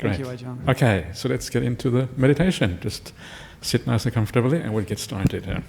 Great. Thank you, Ajahn. Okay, so let's get into the meditation. Just sit nice and comfortably and we'll get started here.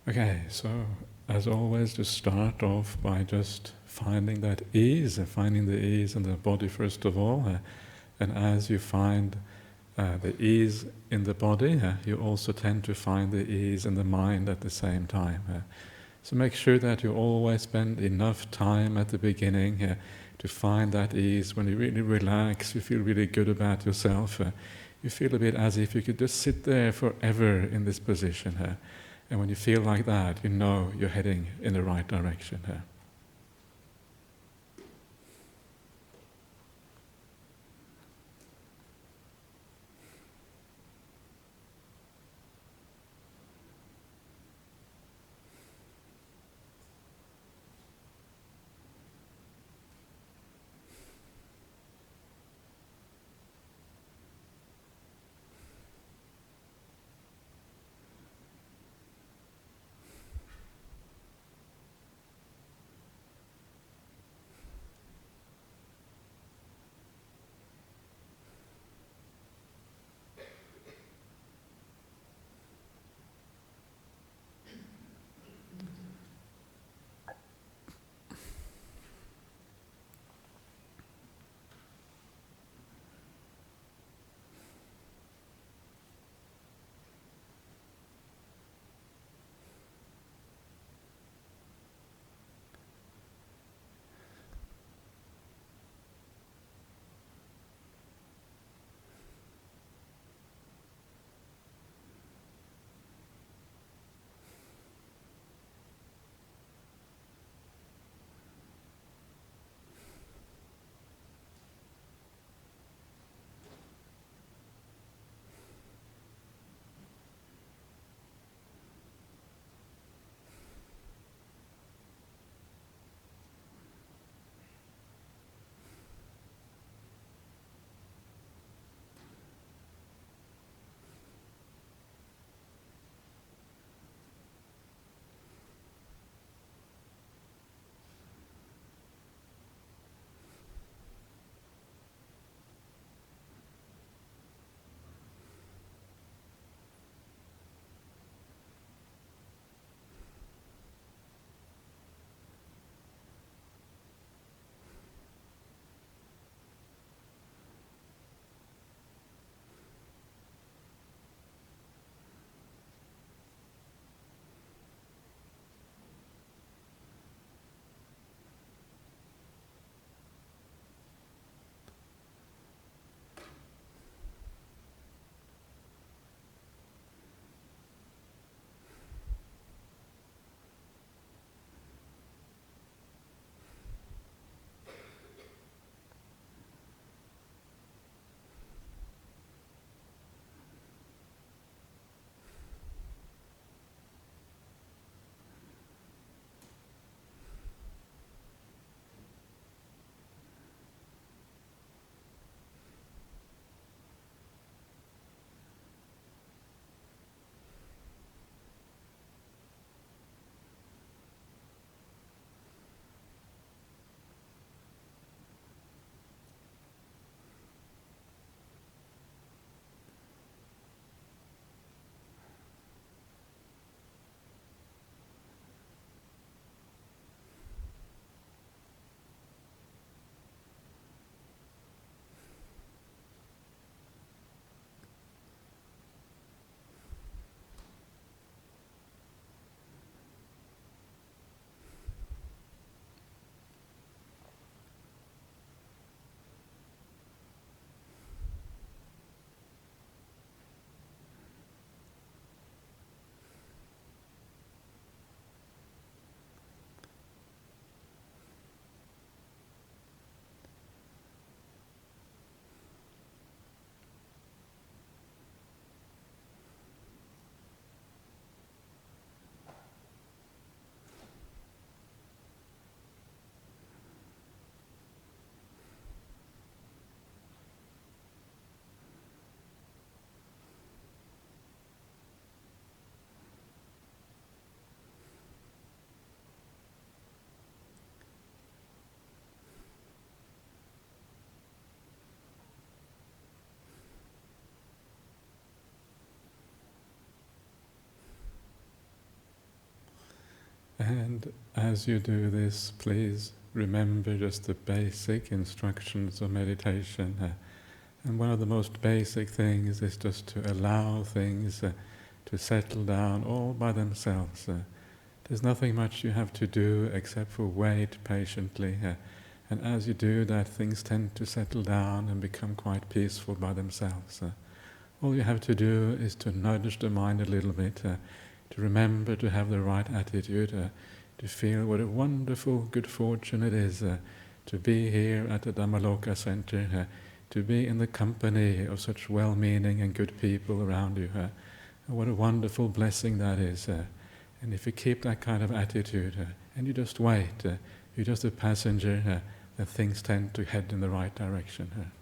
Okay, so as always, just start off by just finding that ease, finding the ease in the body first of all. And as you find the ease in the body, you also tend to find the ease in the mind at the same time. So make sure that you always spend enough time at the beginning to find that ease. When you really relax, you feel really good about yourself. You feel a bit as if you could just sit there forever in this position. And when you feel like that, you know you're heading in the right direction. And as you do this, please remember just the basic instructions of meditation. And one of the most basic things is just to allow things to settle down all by themselves. There's nothing much you have to do except for wait patiently. And as you do that, things tend to settle down and become quite peaceful by themselves. All you have to do is to nudge the mind a little bit, to remember to have the right attitude, to feel what a wonderful good fortune it is to be here at the Dhammaloka Center, to be in the company of such well-meaning and good people around you. What a wonderful blessing that is. And if you keep that kind of attitude and you just wait, you're just a passenger, then things tend to head in the right direction.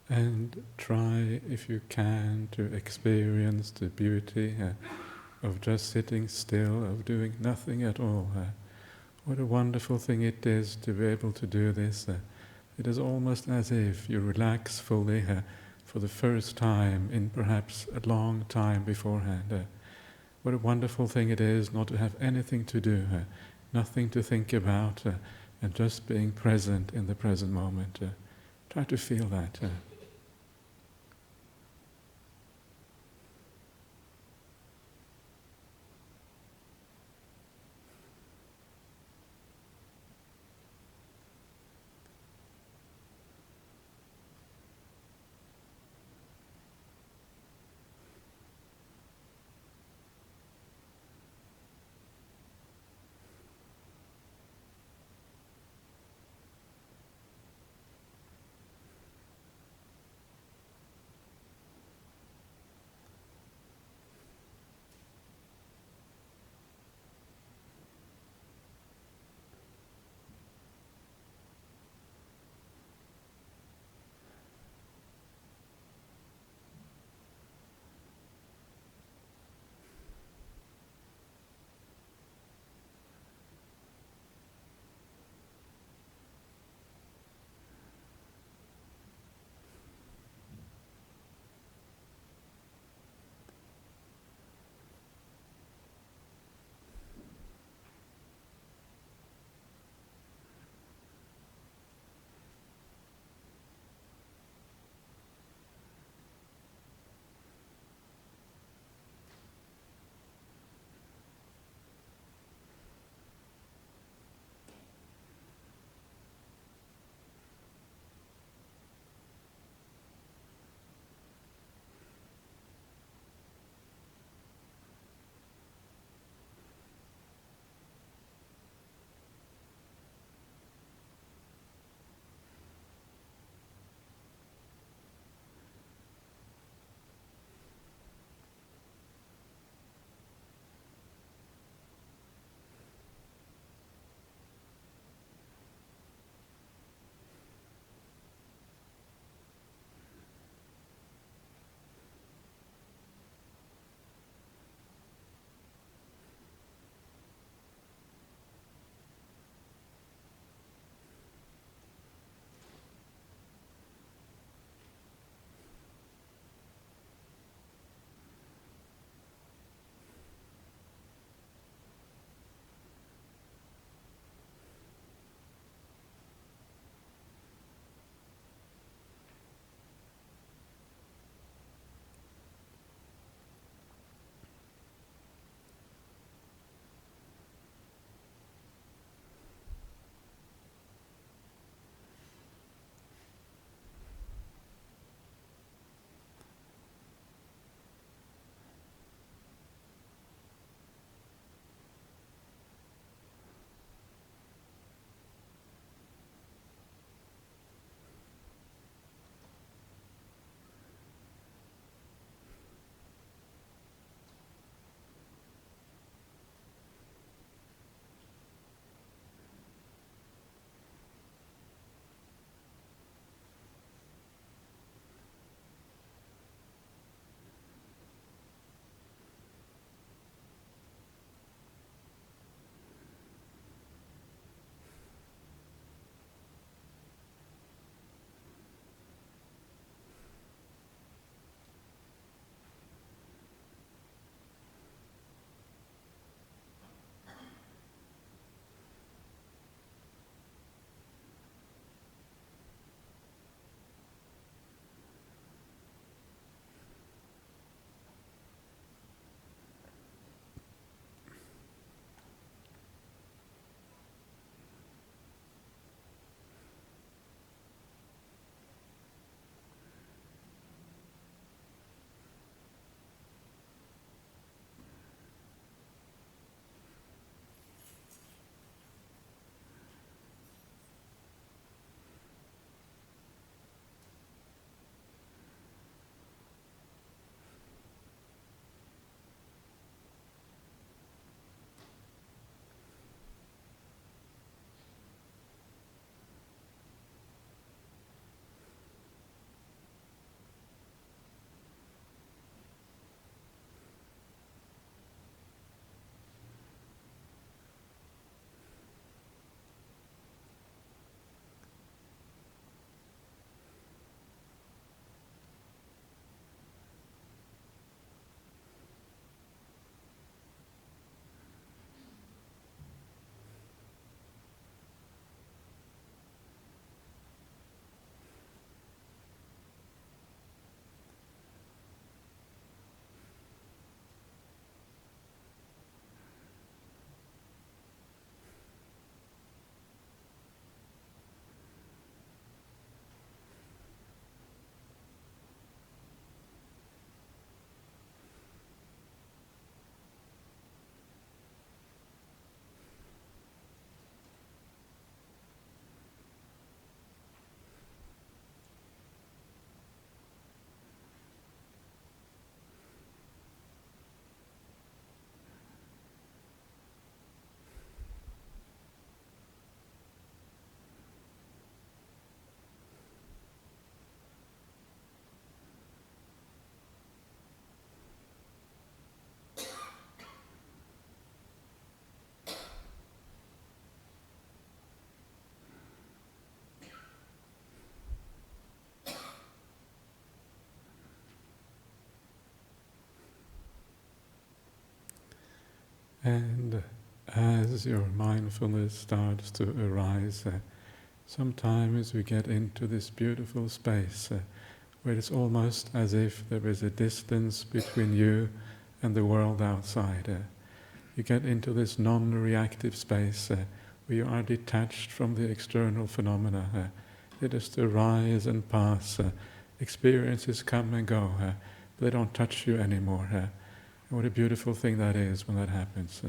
And try, if you can, to experience the beauty of just sitting still, of doing nothing at all. What a wonderful thing it is to be able to do this. It is almost as if you relax fully for the first time in perhaps a long time beforehand. What a wonderful thing it is not to have anything to do, nothing to think about, and just being present in the present moment. Try to feel that. And as your mindfulness starts to arise, sometimes we get into this beautiful space where it's almost as if there is a distance between you and the world outside. You get into this non-reactive space where you are detached from the external phenomena. They just arise and pass. Experiences come and go. They don't touch you anymore. What a beautiful thing that is when that happens.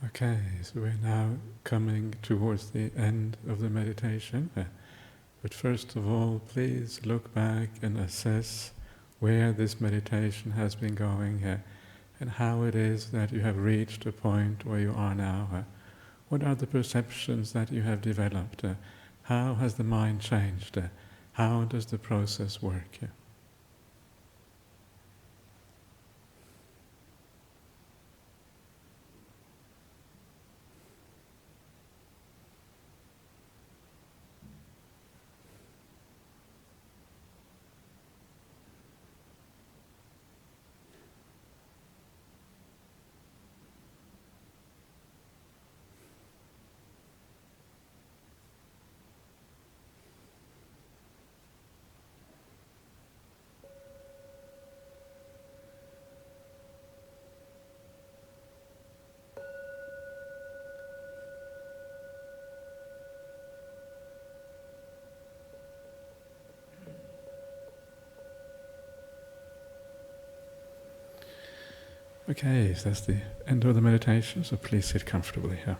Okay, so we're now coming towards the end of the meditation. But first of all, please look back and assess where this meditation has been going and how it is that you have reached a point where you are now. What are the perceptions that you have developed? How has the mind changed? How does the process work? Okay, so that's the end of the meditation, so please sit comfortably here.